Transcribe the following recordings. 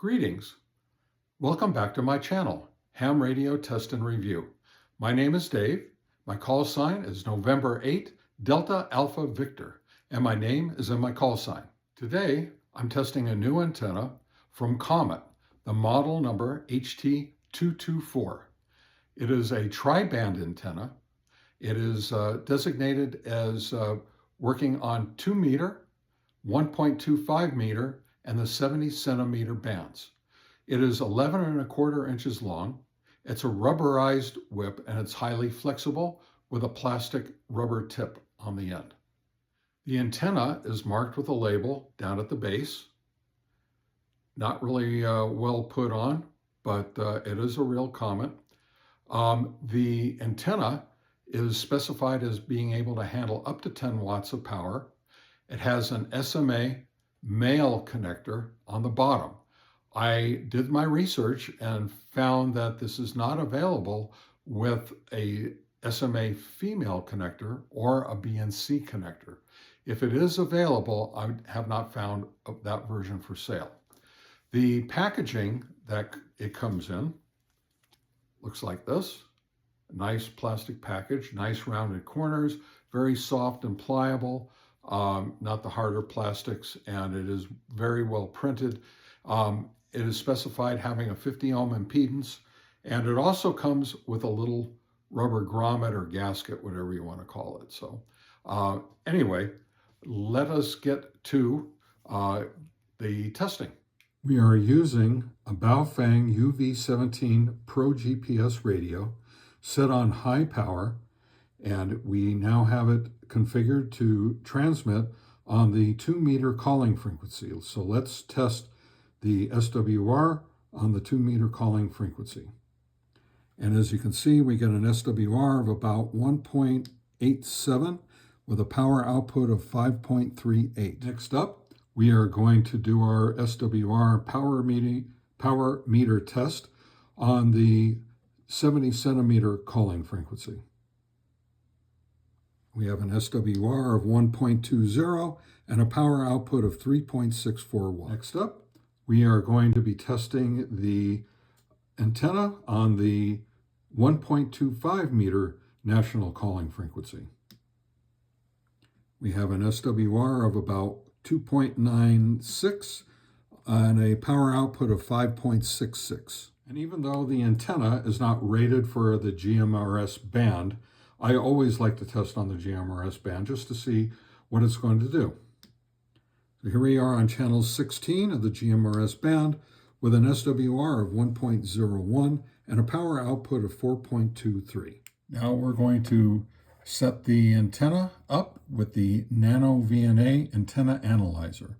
Greetings. Welcome back to my channel, Ham Radio Test and Review. My name is Dave. My call sign is November 8, Delta Alpha Victor, and my name is in my call sign. Today, I'm testing a new antenna from Comet, the model number HT-224. It is a tri-band antenna. It is designated as working on 2 meter, 1.25 meter, and the 70 centimeter bands. It is 11¼ inches long. It's a rubberized whip and it's highly flexible with a plastic rubber tip on the end. The antenna is marked with a label down at the base. Not really well put on, but it is a real Comet. The antenna is specified as being able to handle up to 10 watts of power. It has an SMA male connector on the bottom. I did my research and found that this is not available with a SMA female connector or a BNC connector. If it is available, I have not found that version for sale. The packaging that it comes in looks like this. Nice plastic package, nice rounded corners, very soft and pliable, not the harder plastics, and it is very well printed. It is specified having a 50 ohm impedance, and it also comes with a little rubber grommet or gasket, whatever you want to call it. So anyway, let us get to the testing. We are using a Baofeng UV17 Pro GPS radio set on high power, and we now have it configured to transmit on the 2 meter calling frequency. So let's test the SWR on the 2 meter calling frequency. And as you can see, we get an SWR of about 1.87 with a power output of 5.38. Next up, we are going to do our SWR power meter test on the 70 centimeter calling frequency. We have an SWR of 1.20 and a power output of 3.64 watts. Next up, we are going to be testing the antenna on the 1.25 meter national calling frequency. We have an SWR of about 2.96 and a power output of 5.66. And even though the antenna is not rated for the GMRS band, I always like to test on the GMRS band just to see what it's going to do. So here we are on channel 16 of the GMRS band with an SWR of 1.01 and a power output of 4.23. Now we're going to set the antenna up with the Nano VNA antenna analyzer.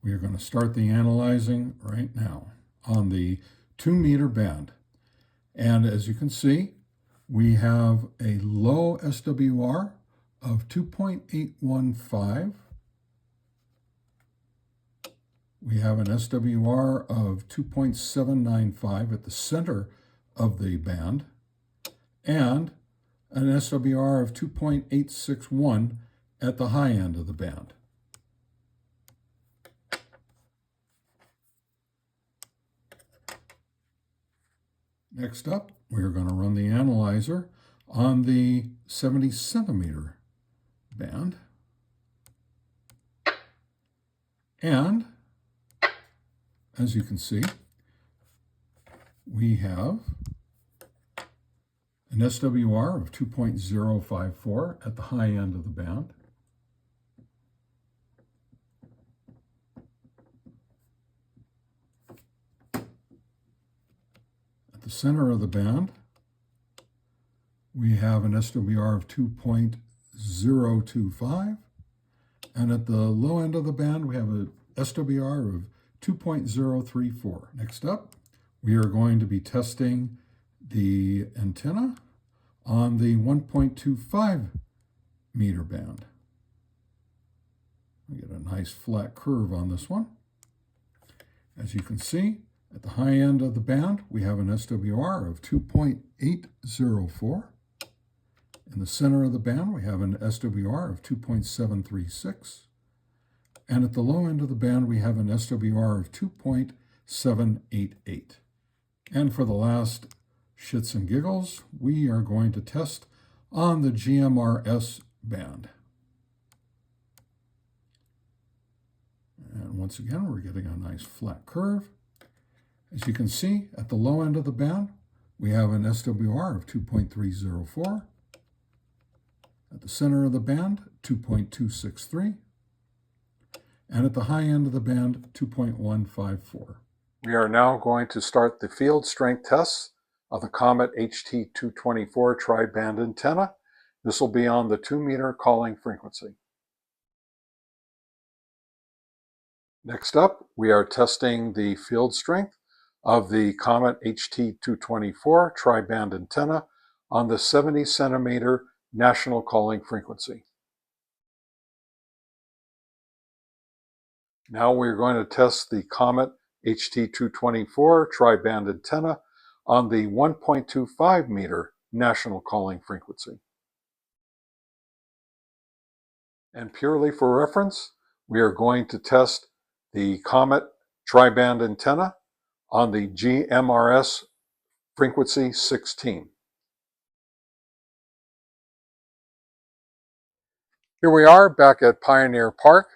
We are going to start the analyzing right now on the 2 meter band. And as you can see, we have a low SWR of 2.815. We have an SWR of 2.795 at the center of the band, and an SWR of 2.861 at the high end of the band. Next up, we're going to run the analyzer on the 70 centimeter band. And as you can see, we have an SWR of 2.054 at the high end of the band. At the center of the band, we have an SWR of 2.025. And at the low end of the band, we have a SWR of 2.034. Next up, we are going to be testing the antenna on the 1.25 meter band. We get a nice flat curve on this one. As you can see, at the high end of the band, we have an SWR of 2.804. In the center of the band, we have an SWR of 2.736. And at the low end of the band, we have an SWR of 2.7 788. And for the last shits and giggles, we are going to test on the GMRS band. And once again, we're getting a nice flat curve. As you can see, at the low end of the band, we have an SWR of 2.304. At the center of the band, 2.263. And at the high end of the band, 2.154. We are now going to start the field strength tests of the Comet HT-224 tri-band antenna. This will be on the 2-meter calling frequency. Next up, we are testing the field strength of the Comet HT-224 tri-band antenna on the 70 centimeter national calling frequency. Now we're going to test the Comet HT-224 tri-band antenna on the 1.25 meter national calling frequency. And purely for reference, we are going to test the Comet tri-band antenna on the GMRS frequency 16. Here we are back at Pioneer Park.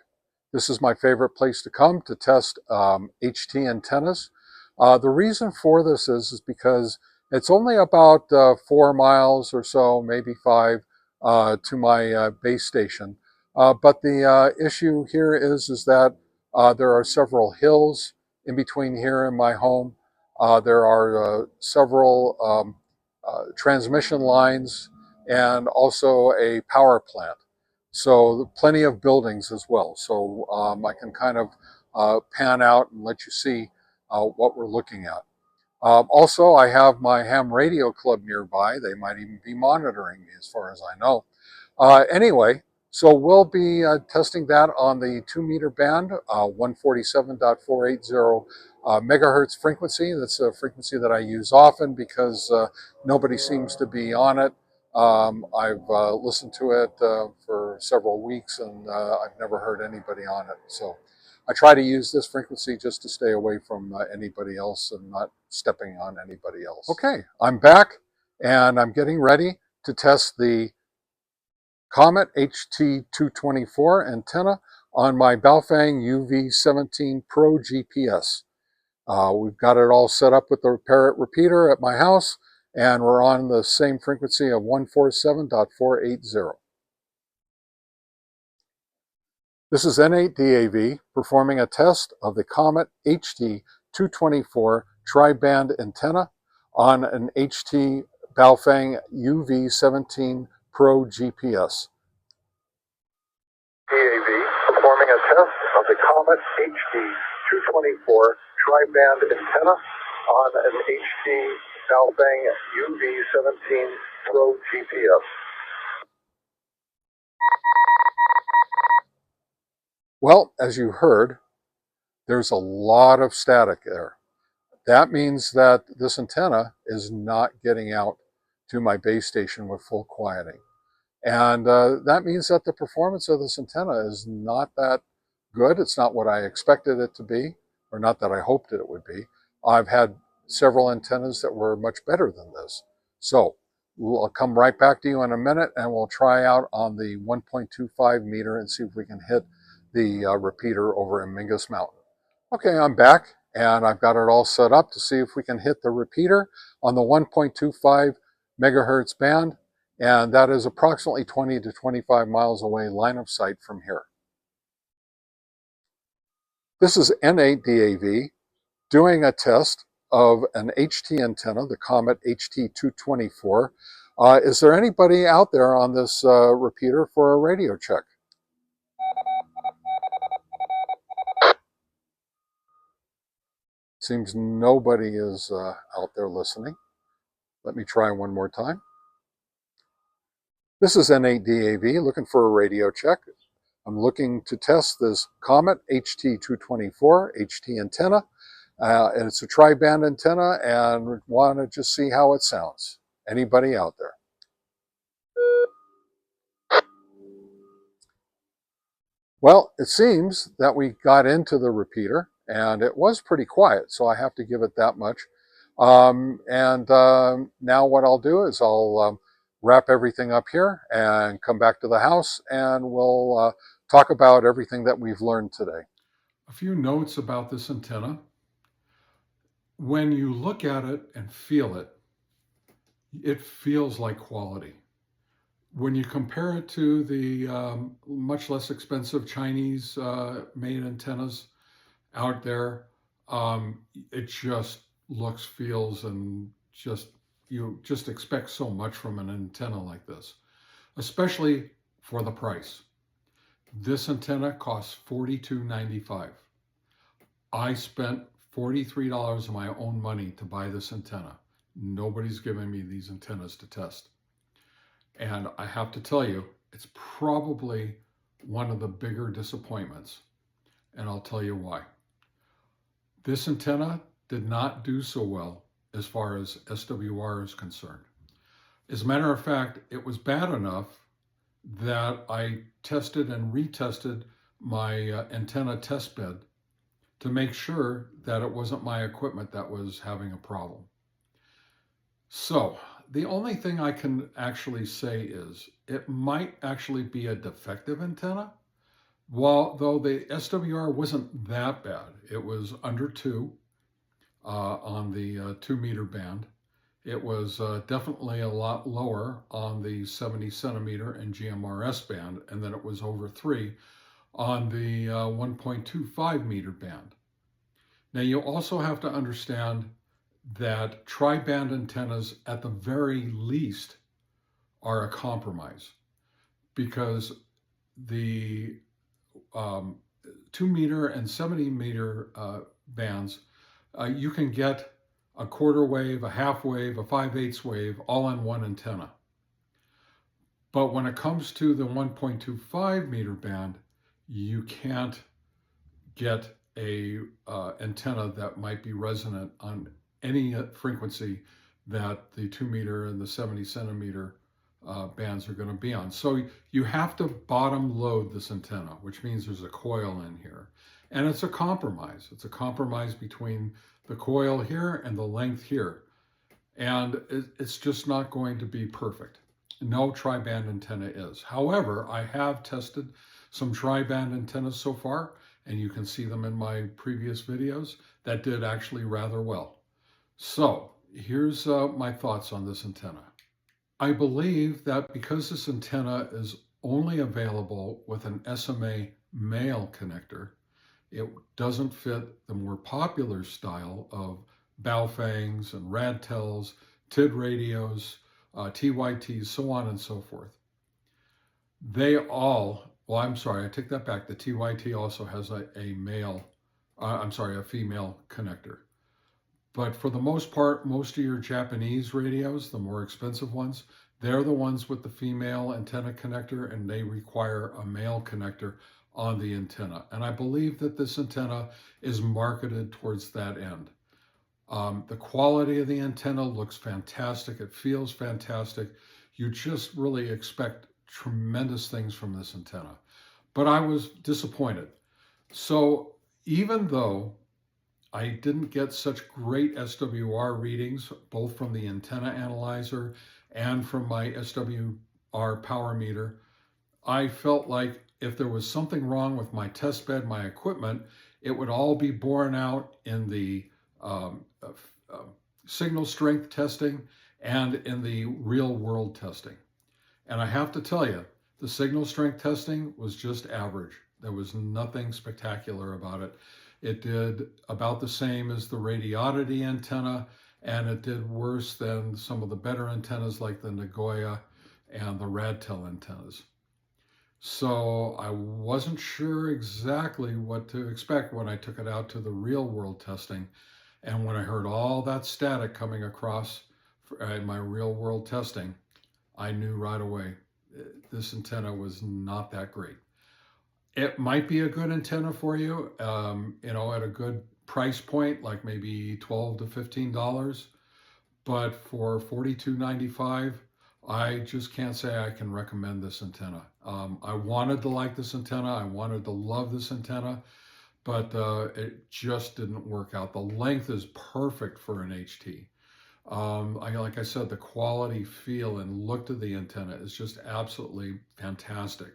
This is my favorite place to come to test HT antennas. The reason for this is because it's only about 4 miles or so, maybe 5, to my base station. But the issue here is that there are several hills in between here and my home. There are several transmission lines and also a power plant. So plenty of buildings as well. So I can kind of pan out and let you see what we're looking at. Also, I have my ham radio club nearby. They might even be monitoring me as far as I know. Anyway, so we'll be testing that on the 2-meter band, 147.480 megahertz frequency. That's a frequency that I use often because nobody seems to be on it. I've listened to it for several weeks and I've never heard anybody on it. So I try to use this frequency just to stay away from anybody else and not stepping on anybody else. Okay, I'm back and I'm getting ready to test the Comet HT-224 antenna on my Baofeng UV17 Pro GPS. We've got it all set up with the Parrot repeater at my house, and we're on the same frequency of 147.480. This is N8DAV performing a test of the Comet HT-224 tri-band antenna on an HT Baofeng UV17 Pro GPS. DAV performing a test of the Comet HT-224 tri-band antenna on an HT Baofeng UV17 Pro GPS. Well, as you heard, there's a lot of static there. That means that this antenna is not getting out to my base station with full quieting. And that means that the performance of this antenna is not that good. It's not what I expected it to be, or not that I hoped it would be. I've had several antennas that were much better than this. So I'll come right back to you in a minute and we'll try out on the 1.25 meter and see if we can hit the repeater over in Mingus Mountain. Okay, I'm back and I've got it all set up to see if we can hit the repeater on the 1.25 megahertz band. And that is approximately 20 to 25 miles away line of sight from here. This is N8DAV doing a test of an HT antenna, the Comet HT-224. Is there anybody out there on this repeater for a radio check? Seems nobody is out there listening. Let me try one more time. This is N8DAV looking for a radio check. I'm looking to test this Comet HT-224 HT antenna. And it's a tri-band antenna and want to just see how it sounds. Anybody out there? Well, it seems that we got into the repeater and it was pretty quiet, so I have to give it that much. Now what I'll do is I'll wrap everything up here and come back to the house, and we'll talk about everything that we've learned today. A few notes about this antenna. When you look at it and feel it, it feels like quality. When you compare it to the much less expensive Chinese made antennas out there, it just looks, feels, and you just expect so much from an antenna like this, especially for the price. This antenna costs $42.95. I spent $43 of my own money to buy this antenna. Nobody's giving me these antennas to test. And I have to tell you, it's probably one of the bigger disappointments. And I'll tell you why. This antenna did not do so well as far as SWR is concerned. As a matter of fact, it was bad enough that I tested and retested my antenna test bed to make sure that it wasn't my equipment that was having a problem. So the only thing I can actually say is it might actually be a defective antenna. Though the SWR wasn't that bad, it was under 2 on the 2 meter band. It was definitely a lot lower on the 70 centimeter and GMRS band, and then it was over 3 on the 1.25 meter band. Now you also have to understand that tri-band antennas at the very least are a compromise, because the 2 meter and 70 meter bands, you can get a quarter wave, a half wave, a 5/8 wave, all on one antenna. But when it comes to the 1.25 meter band, you can't get a antenna that might be resonant on any frequency that the 2 meter and the 70 centimeter bands are going to be on. So you have to bottom load this antenna, which means there's a coil in here. And it's a compromise. It's a compromise between the coil here and the length here. And it's just not going to be perfect. No tri-band antenna is. However, I have tested some tri-band antennas so far, and you can see them in my previous videos that did actually rather well. So here's my thoughts on this antenna. I believe that because this antenna is only available with an SMA male connector, it doesn't fit the more popular style of Baofangs and Radtels, TID radios, TYTs, so on and so forth. They all, well, I'm sorry, I take that back. The TYT also has a female connector. But for the most part, most of your Japanese radios, the more expensive ones, they're the ones with the female antenna connector, and they require a male connector on the antenna. And I believe that this antenna is marketed towards that end. The quality of the antenna looks fantastic. It feels fantastic. You just really expect tremendous things from this antenna. But I was disappointed. So even though I didn't get such great SWR readings, both from the antenna analyzer and from my SWR power meter, I felt like if there was something wrong with my test bed, my equipment, it would all be borne out in the signal strength testing and in the real world testing. And I have to tell you, the signal strength testing was just average. There was nothing spectacular about it. It did about the same as the Radiodity antenna, and it did worse than some of the better antennas like the Nagoya and the Radtel antennas. So I wasn't sure exactly what to expect when I took it out to the real world testing. And when I heard all that static coming across in my real world testing, I knew right away this antenna was not that great. It might be a good antenna for you, at a good price point, like maybe $12 to $15. But for $42.95, I just can't say I can recommend this antenna. I wanted to like this antenna. I wanted to love this antenna. but it just didn't work out. The length is perfect for an HT. Like I said, the quality, feel, and look of the antenna is just absolutely fantastic.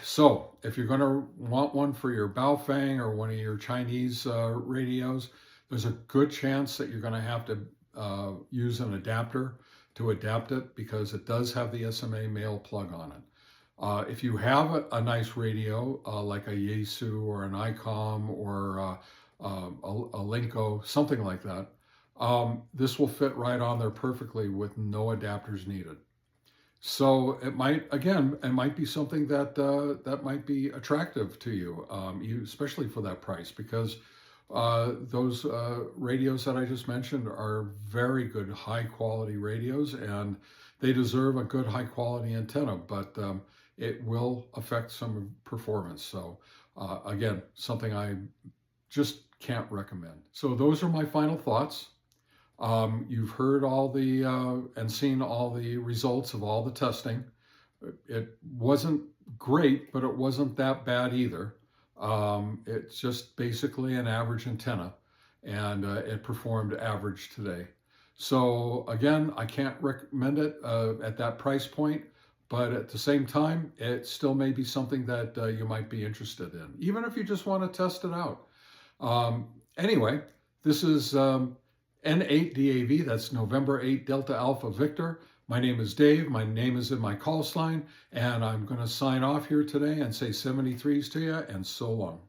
So if you're going to want one for your Baofeng or one of your Chinese radios, there's a good chance that you're going to have to use an adapter to adapt it, because it does have the SMA male plug on it. If you have a nice radio like a Yaesu or an ICOM or a Linko, something like that, this will fit right on there perfectly with no adapters needed. So it might, again, it might be something that that might be attractive to you, especially for that price, because those radios that I just mentioned are very good, high quality radios, and they deserve a good high quality antenna, but it will affect some performance. So again, something I just can't recommend. So those are my final thoughts. You've heard all the and seen all the results of all the testing. It wasn't great, but it wasn't that bad either. It's just basically an average antenna, and it performed average today. So again, I can't recommend it at that price point, but at the same time, it still may be something that you might be interested in, even if you just want to test it out. Anyway, this is N8DAV, that's November 8 Delta Alpha Victor. My name is Dave. My name is in my call sign, and I'm going to sign off here today and say 73s to you, and so long.